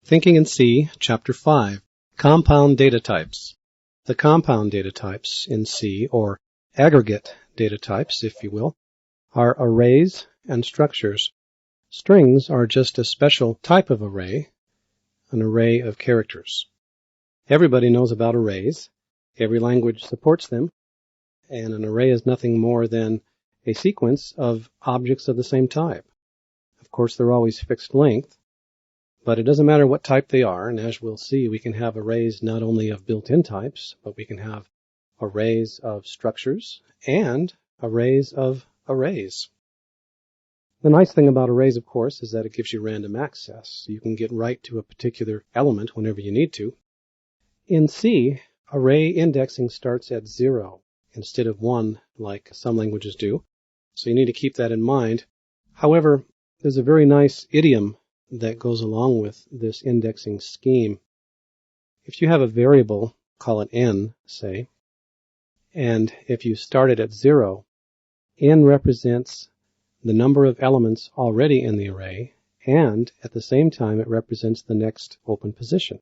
Thinking in C, Chapter 5, Compound Data Types. The compound data types in C, or aggregate data types, if you will, are arrays and structures. Strings are just a special type of array, an array of characters. Everybody knows about arrays. Every language supports them, and an array is nothing more than a sequence of objects of the same type. Of course, they're always fixed length, but it doesn't matter what type they are, and as we'll see, we can have arrays not only of built-in types, but we can have arrays of structures and arrays of arrays. The nice thing about arrays, of course, is that it gives you random access. You can get right to a particular element whenever you need to. In C, array indexing starts at 0 instead of 1 like some languages do, so you need to keep that in mind. However, there's a very nice idiom that goes along with this indexing scheme. If you have a variable, call it n, say, and if you start it at 0, n represents the number of elements already in the array, and at the same time it represents the next open position.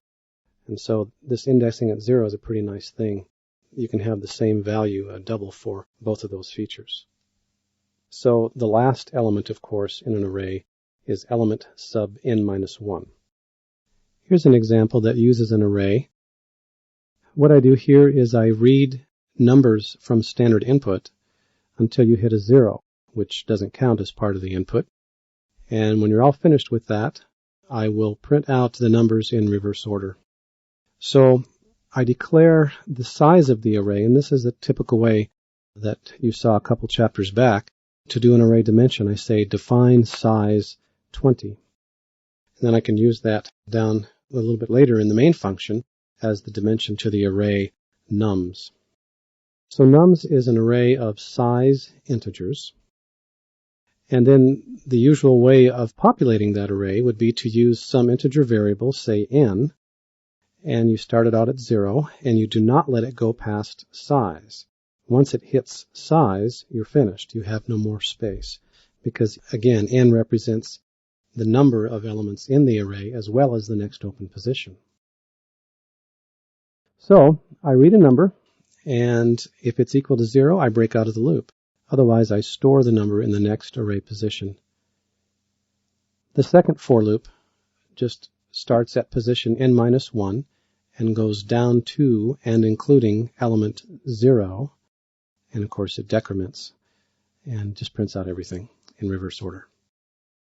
And so this indexing at 0 is a pretty nice thing. You can have the same value, a double, for both of those features. So the last element, of course, in an array is element sub n-1. Here's an example that uses an array. What I do here is I read numbers from standard input until you hit a 0, which doesn't count as part of the input. And when you're all finished with that, I will print out the numbers in reverse order. So I declare the size of the array, and this is a typical way that you saw a couple chapters back. To do an array dimension, I say define size 20. And then I can use that down a little bit later in the main function as the dimension to the array nums. So nums is an array of size integers. And then the usual way of populating that array would be to use some integer variable, say n, and you start it out at 0, and you do not let it go past size. Once it hits size, you're finished. You have no more space. Because, again, n represents the number of elements in the array as well as the next open position. So I read a number, and if it's equal to 0, I break out of the loop. Otherwise, I store the number in the next array position. The second for loop just starts at position n-1 and goes down to and including element 0, and of course it decrements and just prints out everything in reverse order.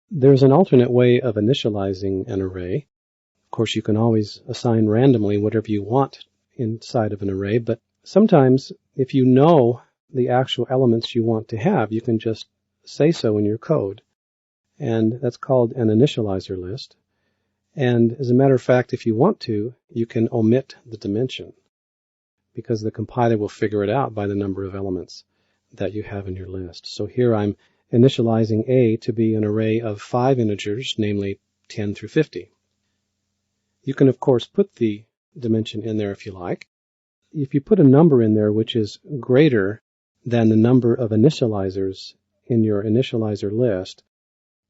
There's an alternate way of initializing an array. Of course, you can always assign randomly whatever you want inside of an array, but sometimes if you know the actual elements you want to have, you can just say so in your code. And that's called an initializer list. And as a matter of fact, if you want to, you can omit the dimension because the compiler will figure it out by the number of elements that you have in your list. So here I'm initializing A to be an array of 5 integers, namely 10 through 50. You can, of course, put the dimension in there if you like. If you put a number in there which is greater than the number of initializers in your initializer list,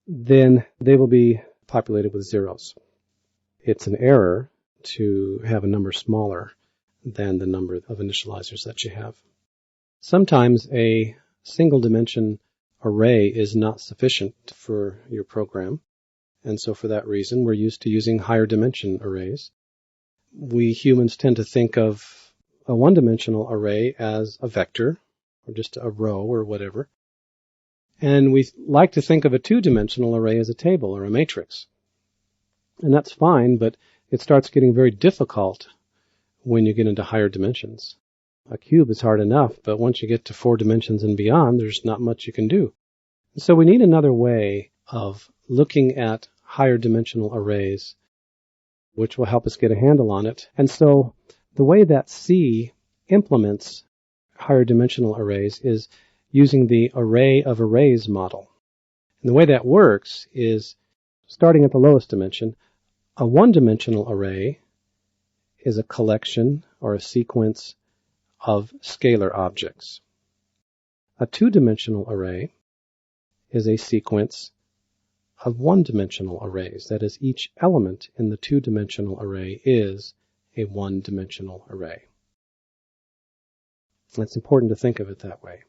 then they will be populated with zeros. It's an error to have a number smaller than the number of initializers that you have. Sometimes a single dimension array is not sufficient for your program, and so for that reason we're used to using higher dimension arrays. We humans tend to think of a one-dimensional array as a vector, or just a row or whatever, and we like to think of a two-dimensional array as a table or a matrix. And that's fine, but it starts getting very difficult when you get into higher dimensions. A cube is hard enough, but once you get to 4 dimensions and beyond, there's not much you can do. So we need another way of looking at higher dimensional arrays, which will help us get a handle on it. And so the way that C implements higher dimensional arrays is using the array of arrays model. And the way that works is, starting at the lowest dimension, a one-dimensional array is a collection or a sequence of scalar objects. A two-dimensional array is a sequence of one-dimensional arrays. That is, each element in the two-dimensional array is a one-dimensional array. It's important to think of it that way.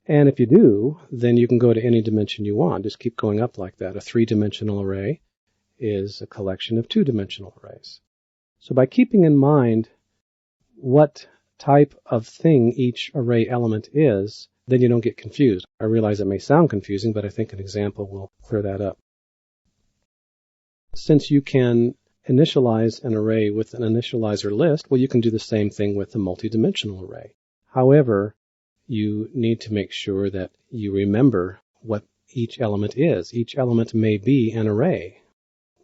And if you do, then you can go to any dimension you want. Just keep going up like that. A three-dimensional array is a collection of two-dimensional arrays. So by keeping in mind what type of thing each array element is, then you don't get confused. I realize it may sound confusing, but I think an example will clear that up. Since you can initialize an array with an initializer list, well, you can do the same thing with a multidimensional array. However, you need to make sure that you remember what each element is. Each element may be an array,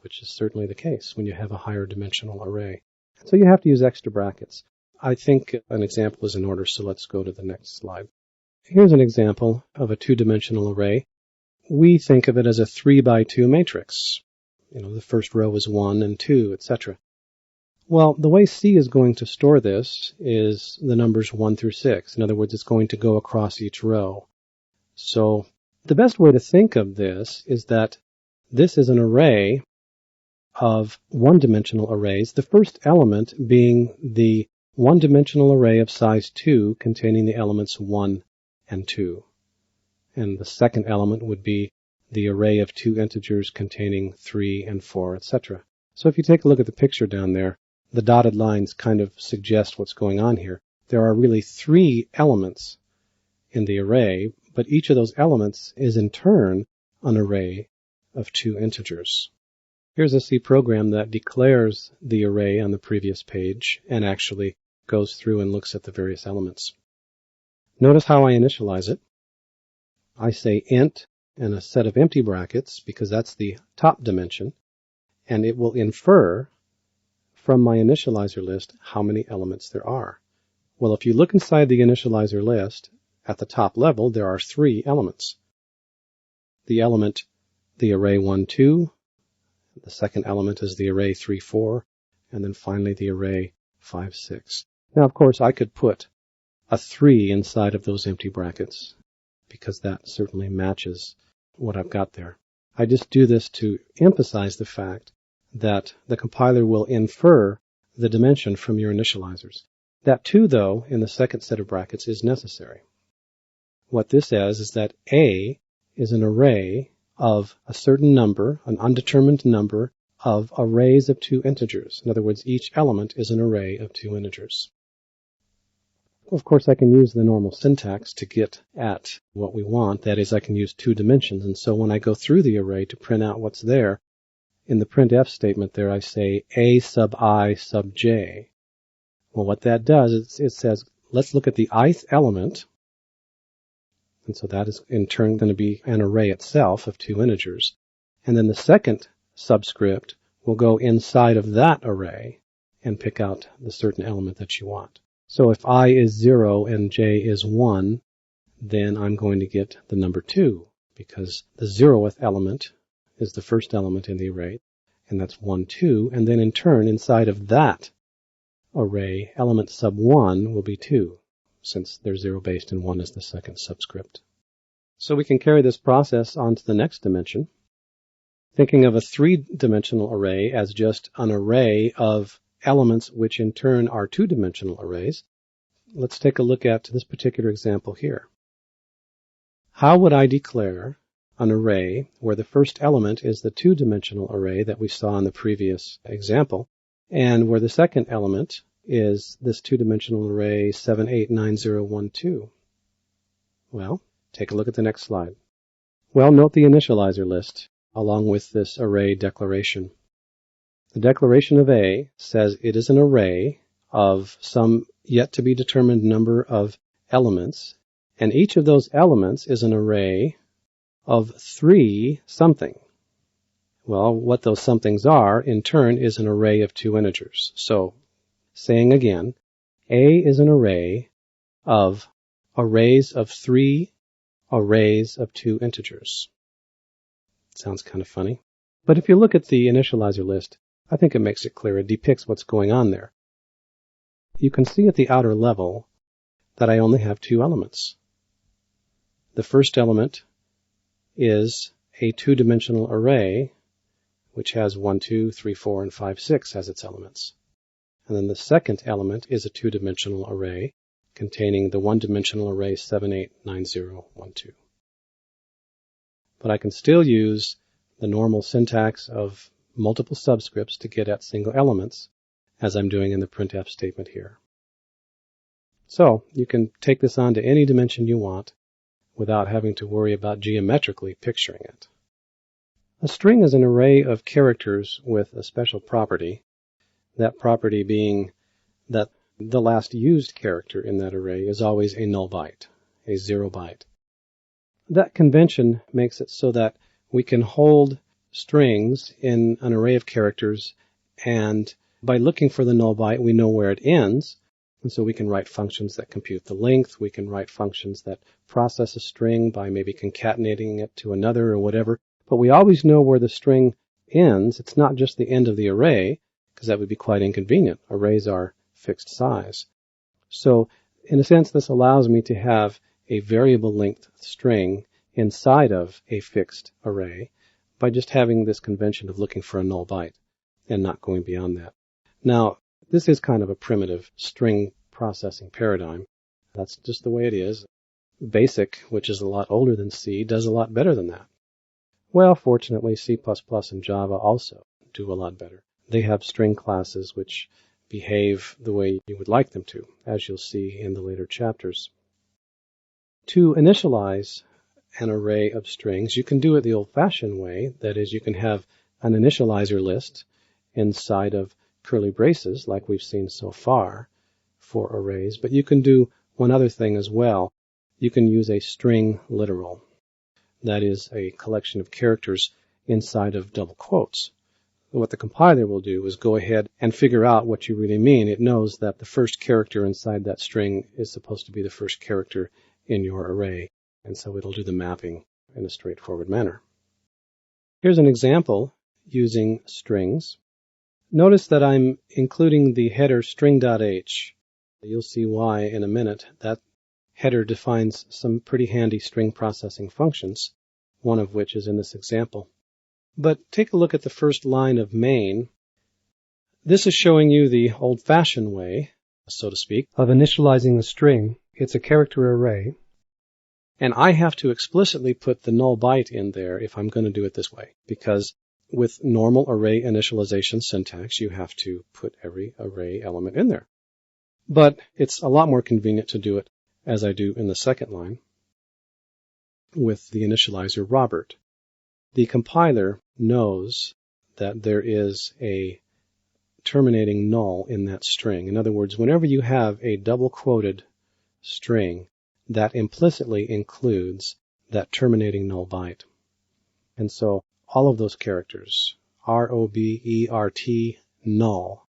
which is certainly the case when you have a higher dimensional array. So you have to use extra brackets. I think an example is in order, so let's go to the next slide. Here's an example of a two-dimensional array. We think of it as a 3x2 matrix. The first row is 1 and 2, etc. Well, the way C is going to store this is the numbers 1 through 6. In other words, it's going to go across each row. So the best way to think of this is that this is an array of one-dimensional arrays, the first element being the one-dimensional array of size 2 containing the elements 1 and 2. And the second element would be the array of two integers containing 3 and 4, etc. So if you take a look at the picture down there, the dotted lines kind of suggest what's going on here. There are really 3 elements in the array, but each of those elements is in turn an array of 2 integers. Here's a C program that declares the array on the previous page and actually goes through and looks at the various elements. Notice how I initialize it. I say int and a set of empty brackets because that's the top dimension, and it will infer from my initializer list how many elements there are. Well, if you look inside the initializer list, at the top level, there are 3 elements. The element, the array 1, 2, the second element is the array 3, 4, and then finally the array 5, 6. Now, of course, I could put a 3 inside of those empty brackets because that certainly matches what I've got there. I just do this to emphasize the fact that the compiler will infer the dimension from your initializers. That 2, though, in the second set of brackets is necessary. What this says is that A is an array of a certain number, an undetermined number, of arrays of 2 integers. In other words, each element is an array of 2 integers. Of course, I can use the normal syntax to get at what we want. That is, I can use 2 dimensions. And so when I go through the array to print out what's there, in the printf statement there I say A sub I sub j. Well, what that does is it says, let's look at the ith element. And so that is in turn going to be an array itself of 2 integers. And then the second subscript will go inside of that array and pick out the certain element that you want. So if I is 0 and j is 1, then I'm going to get the number 2 because the 0th element is the first element in the array, and that's 1, 2. And then in turn, inside of that array, element sub 1 will be 2, since they're 0-based and 1 is the second subscript. So we can carry this process on to the next dimension, thinking of a 3-dimensional array as just an array of elements which in turn are 2-dimensional arrays. Let's take a look at this particular example here. How would I declare an array where the first element is the 2-dimensional array that we saw in the previous example, and where the second element is this 2-dimensional array 7, 8, 9, 0, 1, 2? Well, take a look at the next slide. Well, note the initializer list along with this array declaration. The declaration of A says it is an array of some yet to be determined number of elements, and each of those elements is an array of 3 something. Well, what those somethings are, in turn, is an array of 2 integers. So, saying again, A is an array of arrays of 3 arrays of 2 integers. Sounds kind of funny. But if you look at the initializer list, I think it makes it clear. It depicts what's going on there. You can see at the outer level that I only have 2 elements. The first element is a two-dimensional array which has 1, 2, 3, 4, and 5, 6 as its elements. And then the second element is a two-dimensional array containing the one-dimensional array 7, 8, 9, 0, 1, 2. But I can still use the normal syntax of multiple subscripts to get at single elements, as I'm doing in the printf statement here. So you can take this on to any dimension you want without having to worry about geometrically picturing it. A string is an array of characters with a special property, that property being that the last used character in that array is always a null byte, a 0 byte. That convention makes it so that we can hold strings in an array of characters, and by looking for the null byte, we know where it ends, and so we can write functions that compute the length. We can write functions that process a string by maybe concatenating it to another or whatever, but we always know where the string ends. It's not just the end of the array, because that would be quite inconvenient. Arrays are fixed size. So, in a sense, this allows me to have a variable length string inside of a fixed array by just having this convention of looking for a null byte and not going beyond that. Now, this is kind of a primitive string processing paradigm. That's just the way it is. BASIC, which is a lot older than C, does a lot better than that. Well, fortunately, C++ and Java also do a lot better. They have string classes which behave the way you would like them to, as you'll see in the later chapters. To initialize an array of strings, you can do it the old-fashioned way. That is, you can have an initializer list inside of curly braces, like we've seen so far for arrays. But you can do one other thing as well. You can use a string literal. That is a collection of characters inside of double quotes. What the compiler will do is go ahead and figure out what you really mean. It knows that the first character inside that string is supposed to be the first character in your array, and so it'll do the mapping in a straightforward manner. Here's an example using strings. Notice that I'm including the header string.h. You'll see why in a minute. That header defines some pretty handy string processing functions, one of which is in this example. But take a look at the first line of main. This is showing you the old-fashioned way, so to speak, of initializing a string. It's a character array, and I have to explicitly put the null byte in there if I'm going to do it this way, because with normal array initialization syntax, you have to put every array element in there. But it's a lot more convenient to do it as I do in the second line with the initializer Robert. The compiler knows that there is a terminating null in that string. In other words, whenever you have a double-quoted string, that implicitly includes that terminating null byte. And so all of those characters, R-O-B-E-R-T, null,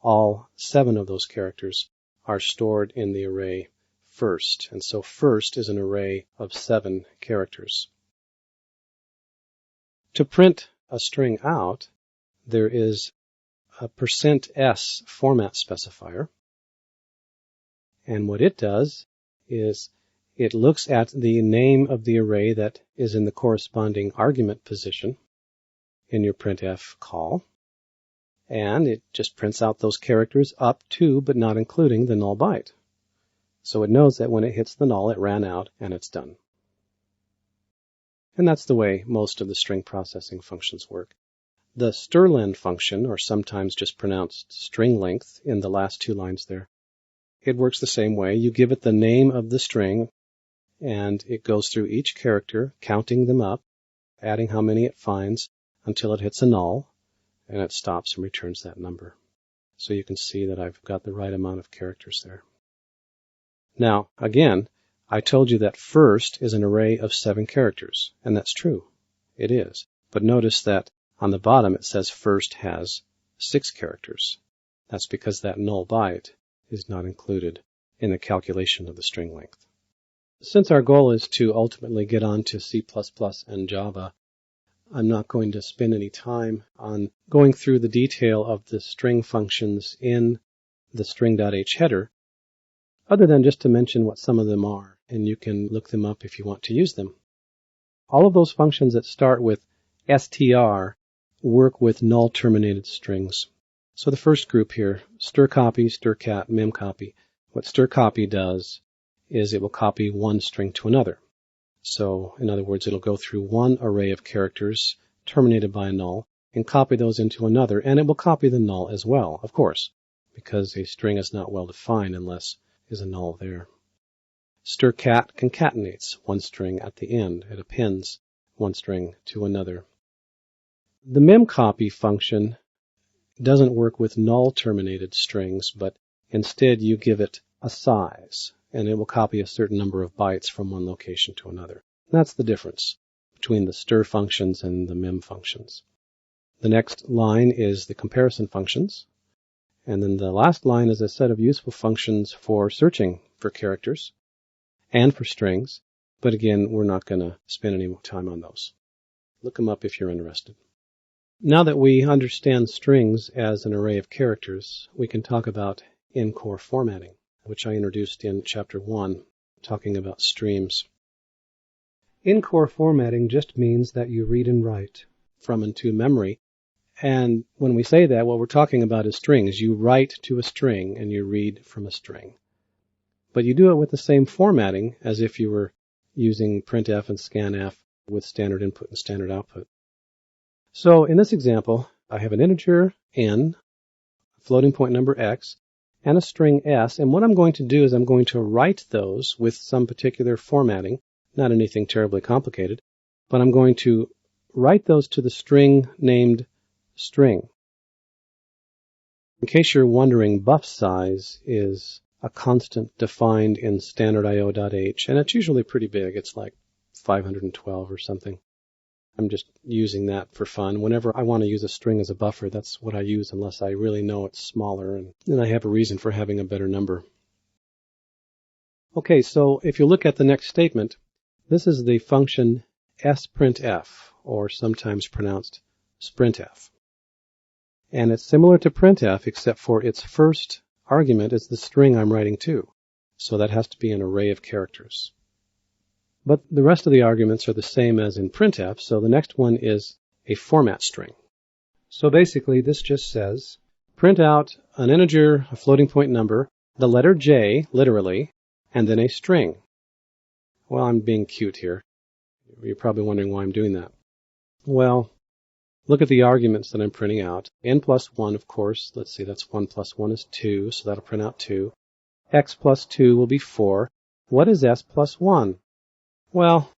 all 7 of those characters are stored in the array first. And so first is an array of 7 characters. To print a string out, there is a %s format specifier. And what it does is it looks at the name of the array that is in the corresponding argument position in your printf call, and it just prints out those characters up to but not including the null byte. So it knows that when it hits the null, it ran out and it's done. And that's the way most of the string processing functions work. The strlen function, or sometimes just pronounced string length in the last 2 lines there, it works the same way. You give it the name of the string, and it goes through each character, counting them up, adding how many it finds until it hits a null, and it stops and returns that number. So you can see that I've got the right amount of characters there. Now, again, I told you that first is an array of 7 characters, and that's true. It is. But notice that on the bottom it says first has 6 characters. That's because that null byte is not included in the calculation of the string length. Since our goal is to ultimately get on to C++ and Java, I'm not going to spend any time on going through the detail of the string functions in the string.h header, other than just to mention what some of them are, and you can look them up if you want to use them. All of those functions that start with str work with null-terminated strings. So the first group here, strcopy, strcat, memcopy. What strcopy does is it will copy one string to another. So, in other words, it'll go through one array of characters terminated by a null and copy those into another, and it will copy the null as well, of course, because a string is not well defined unless there's a null there. Strcat concatenates one string at the end. It appends one string to another. The memcopy function doesn't work with null-terminated strings, but instead you give it a size, and it will copy a certain number of bytes from one location to another. That's the difference between the str functions and the mem functions. The next line is the comparison functions, and then the last line is a set of useful functions for searching for characters and for strings, but again, we're not going to spend any time on those. Look them up if you're interested. Now that we understand strings as an array of characters, we can talk about in-core formatting, which I introduced in Chapter 1, talking about streams. In-core formatting just means that you read and write from and to memory. And when we say that, what we're talking about is strings. You write to a string and you read from a string. But you do it with the same formatting as if you were using printf and scanf with standard input and standard output. So in this example, I have an integer n, a floating point number x, and a string s, and what I'm going to do is I'm going to write those with some particular formatting, not anything terribly complicated, but I'm going to write those to the string named string. In case you're wondering, buff size is a constant defined in standard io.h, and it's usually pretty big. It's like 512 or something. I'm just using that for fun. Whenever I want to use a string as a buffer, that's what I use unless I really know it's smaller and I have a reason for having a better number. Okay, so if you look at the next statement, this is the function sprintf, or sometimes pronounced sprintf. And it's similar to printf, except for its first argument is the string I'm writing to. So that has to be an array of characters. But the rest of the arguments are the same as in printf, so the next one is a format string. So basically this just says, print out an integer, a floating point number, the letter J, literally, and then a string. Well, I'm being cute here. You're probably wondering why I'm doing that. Well, look at the arguments that I'm printing out. N plus 1, of course. Let's see, that's 1 plus 1 is 2, so that'll print out 2. X plus 2 will be 4. What is S plus 1? Well,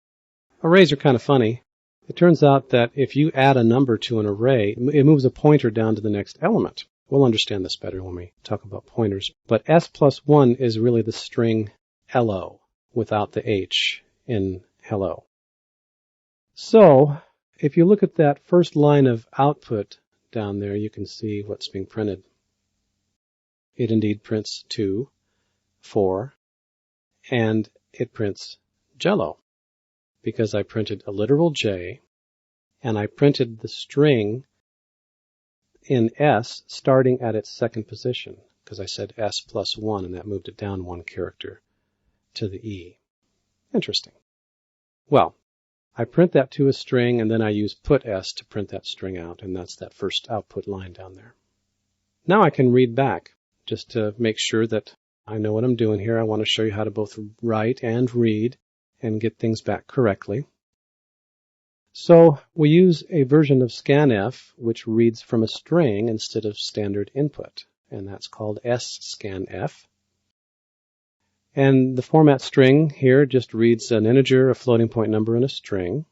arrays are kind of funny. It turns out that if you add a number to an array, it moves a pointer down to the next element. We'll understand this better when we talk about pointers. But S plus 1 is really the string hello, without the H in hello. So, if you look at that first line of output down there, you can see what's being printed. It indeed prints 2, 4, and it prints Jello, because I printed a literal J, and I printed the string in S starting at its second position, because I said S plus 1, and that moved it down one character to the E. Interesting. Well, I print that to a string, and then I use put S to print that string out, and that's that first output line down there. Now I can read back, just to make sure that I know what I'm doing here. I want to show you how to both write and read and get things back correctly. So we use a version of scanf which reads from a string instead of standard input, and that's called sscanf. And the format string here just reads an integer, a floating point number, and a string.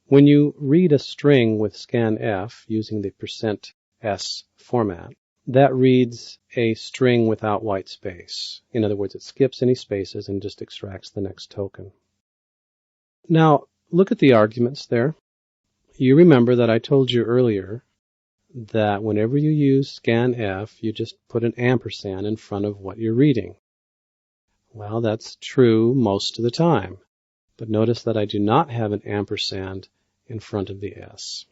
When you read a string with scanf using the %s format, that reads a string without white space. In other words, it skips any spaces and just extracts the next token. Now, look at the arguments there. You remember that I told you earlier that whenever you use scanf, you just put an ampersand in front of what you're reading. Well, that's true most of the time. But notice that I do not have an ampersand in front of the S.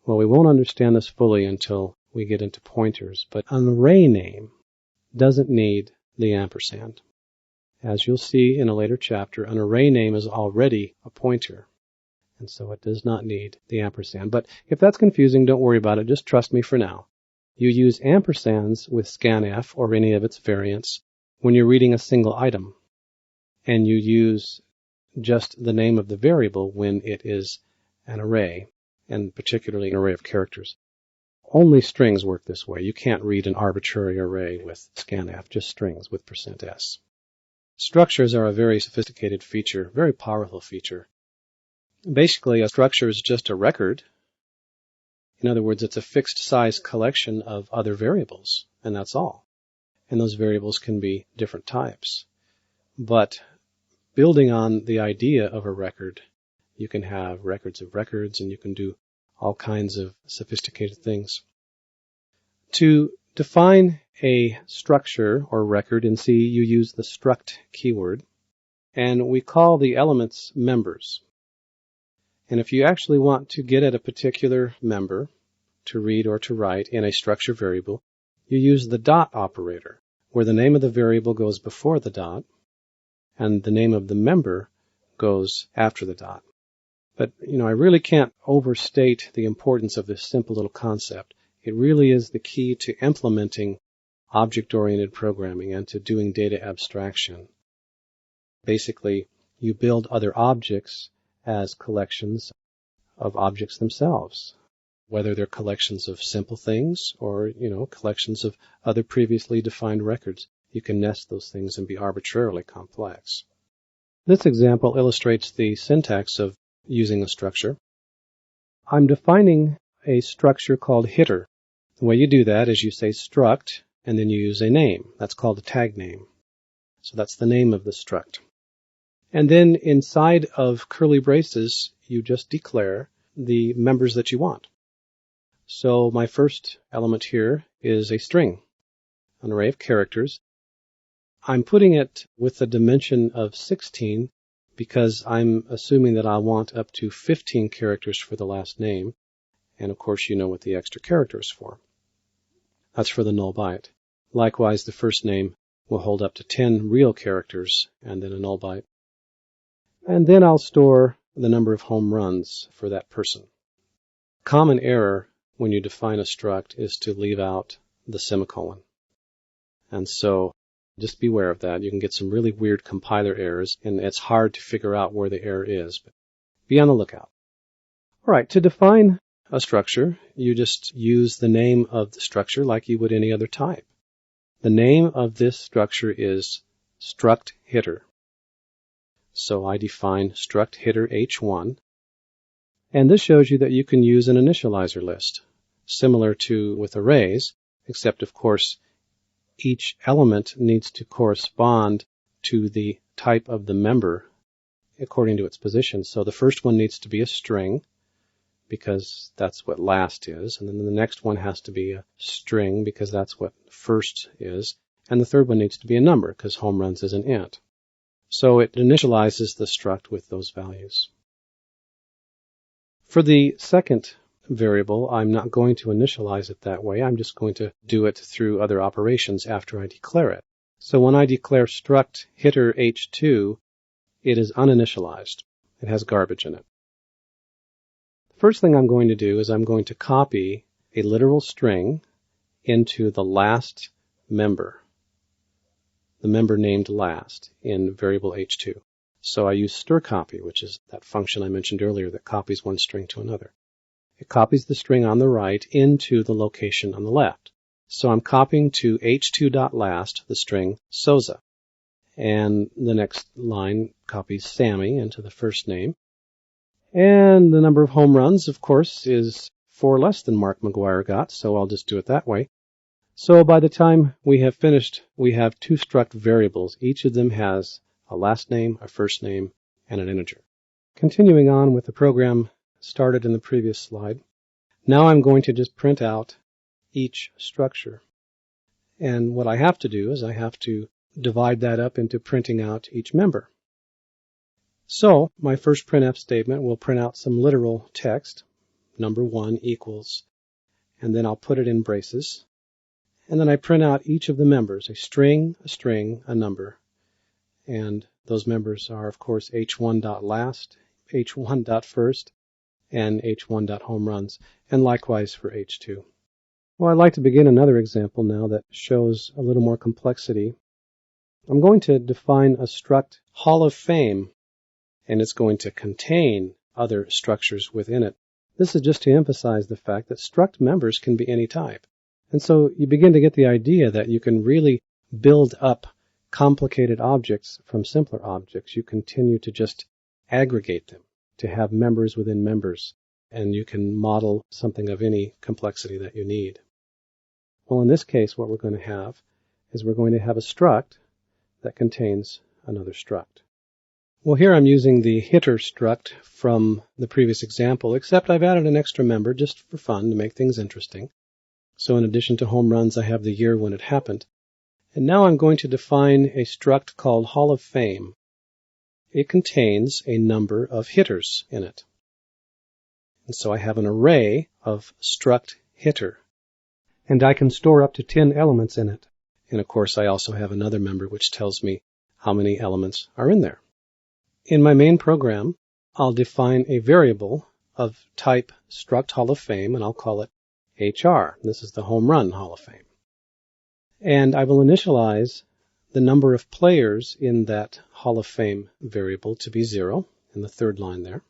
Well, we won't understand this fully until we get into pointers, but an array name doesn't need the ampersand. As you'll see in a later chapter, an array name is already a pointer, and so it does not need the ampersand. But if that's confusing, don't worry about it. Just trust me for now. You use ampersands with scanf or any of its variants when you're reading a single item, and you use just the name of the variable when it is an array, and particularly an array of characters. Only strings work this way. You can't read an arbitrary array with scanf, just strings with %s. Structures are a very sophisticated feature, very powerful feature. Basically, a structure is just a record. In other words, it's a fixed size collection of other variables, and that's all. And those variables can be different types. But building on the idea of a record, you can have records of records, and you can do all kinds of sophisticated things. To define a structure or record in C, you use the struct keyword, and we call the elements members. And if you actually want to get at a particular member to read or to write in a structure variable, you use the dot operator, where the name of the variable goes before the dot, and the name of the member goes after the dot. But, I really can't overstate the importance of this simple little concept. It really is the key to implementing object-oriented programming and to doing data abstraction. Basically, you build other objects as collections of objects themselves, whether they're collections of simple things or, collections of other previously defined records. You can nest those things and be arbitrarily complex. This example illustrates the syntax of using a structure. I'm defining a structure called hitter. The way you do that is you say struct, and then you use a name. That's called a tag name. So that's the name of the struct. And then inside of curly braces, you just declare the members that you want. So my first element here is a string, an array of characters. I'm putting it with a dimension of 16 because I'm assuming that I want up to 15 characters for the last name. And of course, you know what the extra character is for. That's for the null byte. Likewise, the first name will hold up to 10 real characters and then a null byte. And then I'll store the number of home runs for that person. Common error when you define a struct is to leave out the semicolon. And so just beware of that. You can get some really weird compiler errors, and it's hard to figure out where the error is, but be on the lookout. All right, to define a structure, you just use the name of the structure like you would any other type. The name of this structure is struct hitter. So I define struct hitter h1, and this shows you that you can use an initializer list, similar to with arrays, except of course each element needs to correspond to the type of the member according to its position. So the first one needs to be a string, because that's what last is, and then the next one has to be a string because that's what first is, and the third one needs to be a number because home runs is an int. So it initializes the struct with those values. For the second variable, I'm not going to initialize it that way. I'm just going to do it through other operations after I declare it. So when I declare struct hitter h2, it is uninitialized. It has garbage in it. The first thing I'm going to do is I'm going to copy a literal string into the last member, the member named last in variable h2. So I use strcopy, which is that function I mentioned earlier that copies one string to another. It copies the string on the right into the location on the left. So I'm copying to h2.last the string Sosa. And the next line copies Sammy into the first name. And the number of home runs, of course, is 4 less than Mark McGwire got, so I'll just do it that way. So by the time we have finished, we have 2 struct variables. Each of them has a last name, a first name, and an integer. Continuing on with the program started in the previous slide, now I'm going to just print out each structure. And what I have to do is I have to divide that up into printing out each member. So my first printf statement will print out some literal text, number 1 equals, and then I'll put it in braces. And then I print out each of the members, a string, a number, And those members are, of course, h1.last, h1.first, and h1.homeruns, and likewise for h2. Well, I'd like to begin another example now that shows a little more complexity. I'm going to define a struct Hall of Fame, and it's going to contain other structures within it. This is just to emphasize the fact that struct members can be any type. And so you begin to get the idea that you can really build up complicated objects from simpler objects. You continue to just aggregate them to have members within members, and you can model something of any complexity that you need. Well, in this case, what we're going to have is we're going to have a struct that contains another struct. Well, here I'm using the hitter struct from the previous example, except I've added an extra member just for fun to make things interesting. So in addition to home runs, I have the year when it happened. And now I'm going to define a struct called Hall of Fame. It contains a number of hitters in it. And so I have an array of struct hitter. And I can store up to 10 elements in it. And of course, I also have another member which tells me how many elements are in there. In my main program, I'll define a variable of type struct Hall of Fame, and I'll call it HR. This is the home run Hall of Fame. And I will initialize the number of players in that Hall of Fame variable to be 0 in the third line there.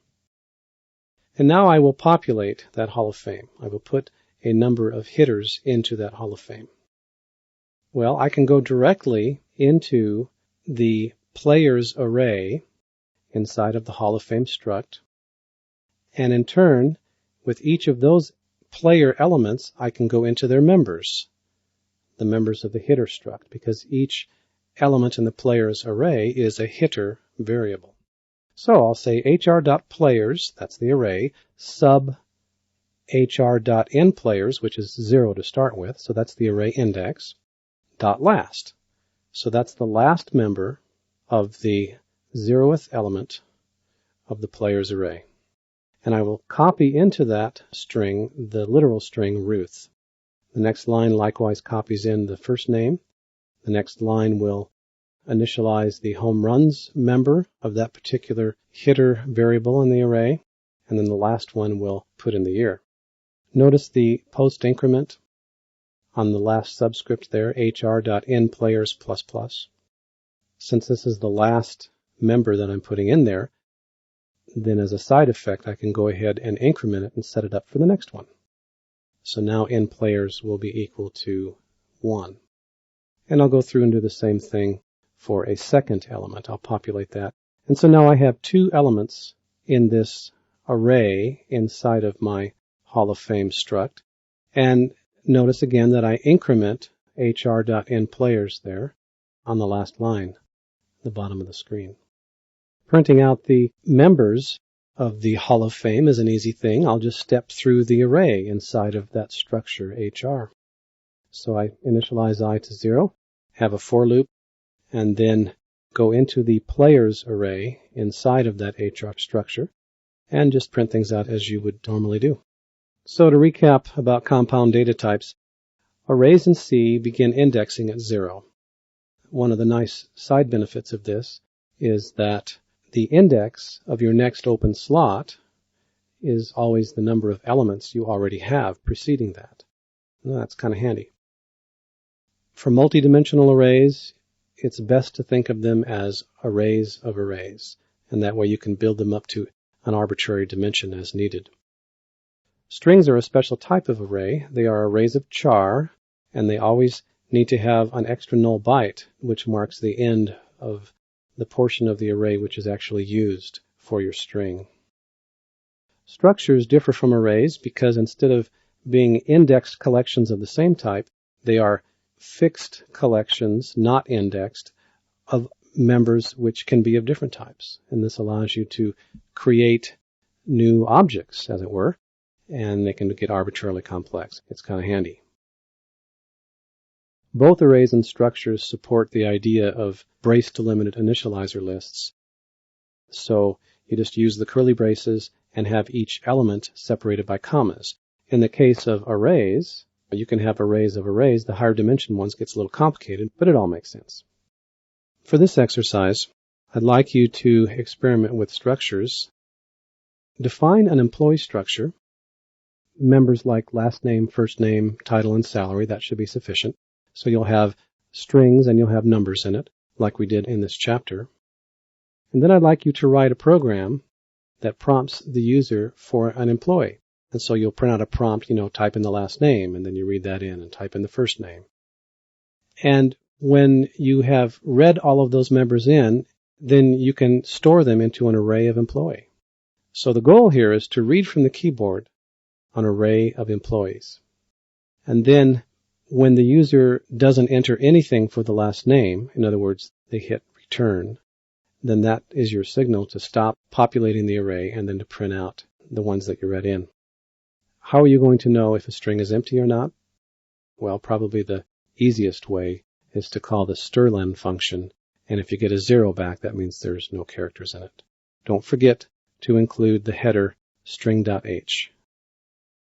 And now I will populate that Hall of Fame. I will put a number of hitters into that Hall of Fame. Well, I can go directly into the players array inside of the Hall of Fame struct. And in turn, with each of those player elements, I can go into their members, the members of the hitter struct, because each element in the players array is a hitter variable. So I'll say hr.players, that's the array, sub hr.endPlayers, which is 0 to start with, so that's the array index, dot last. So that's the last member of the 0th element of the players array. And I will copy into that string the literal string Ruth. The next line likewise copies in the first name. The next line will initialize the home runs member of that particular hitter variable in the array. And then the last one will put in the year. Notice the post increment on the last subscript there, hr.endPlayers++. Since this is the last member that I'm putting in there, then as a side effect, I can go ahead and increment it and set it up for the next one. So now endPlayers will be equal to 1. And I'll go through and do the same thing for a second element. I'll populate that. And so now I have 2 elements in this array inside of my Hall of Fame struct. And notice again that I increment hr.endPlayers there on the last line, the bottom of the screen. Printing out the members of the Hall of Fame is an easy thing. I'll just step through the array inside of that structure HR. So I initialize I to 0, have a for loop, and then go into the players array inside of that HR structure and just print things out as you would normally do. So to recap about compound data types, arrays in C begin indexing at 0. One of the nice side benefits of this is that the index of your next open slot is always the number of elements you already have preceding that. Well, that's kind of handy. For multidimensional arrays, it's best to think of them as arrays of arrays, and that way you can build them up to an arbitrary dimension as needed. Strings are a special type of array. They are arrays of char, and they always need to have an extra null byte, which marks the end of the portion of the array which is actually used for your string. Structures differ from arrays because instead of being indexed collections of the same type, they are fixed collections, not indexed, of members which can be of different types. And this allows you to create new objects, as it were, and they can get arbitrarily complex. It's kind of handy. Both arrays and structures support the idea of brace-delimited initializer lists. So you just use the curly braces and have each element separated by commas. In the case of arrays, you can have arrays of arrays. The higher dimension ones gets a little complicated, but it all makes sense. For this exercise, I'd like you to experiment with structures. Define an employee structure. Members like last name, first name, title, and salary. That should be sufficient. So you'll have strings and you'll have numbers in it, like we did in this chapter. And then I'd like you to write a program that prompts the user for an employee. And so you'll print out a prompt, type in the last name, and then you read that in and type in the first name. And when you have read all of those members in, then you can store them into an array of employee. So the goal here is to read from the keyboard an array of employees. And then when the user doesn't enter anything for the last name, in other words, they hit return, then that is your signal to stop populating the array and then to print out the ones that you read in. How are you going to know if a string is empty or not? Well, probably the easiest way is to call the strlen function, and if you get a 0 back, that means there's no characters in it. Don't forget to include the header string.h.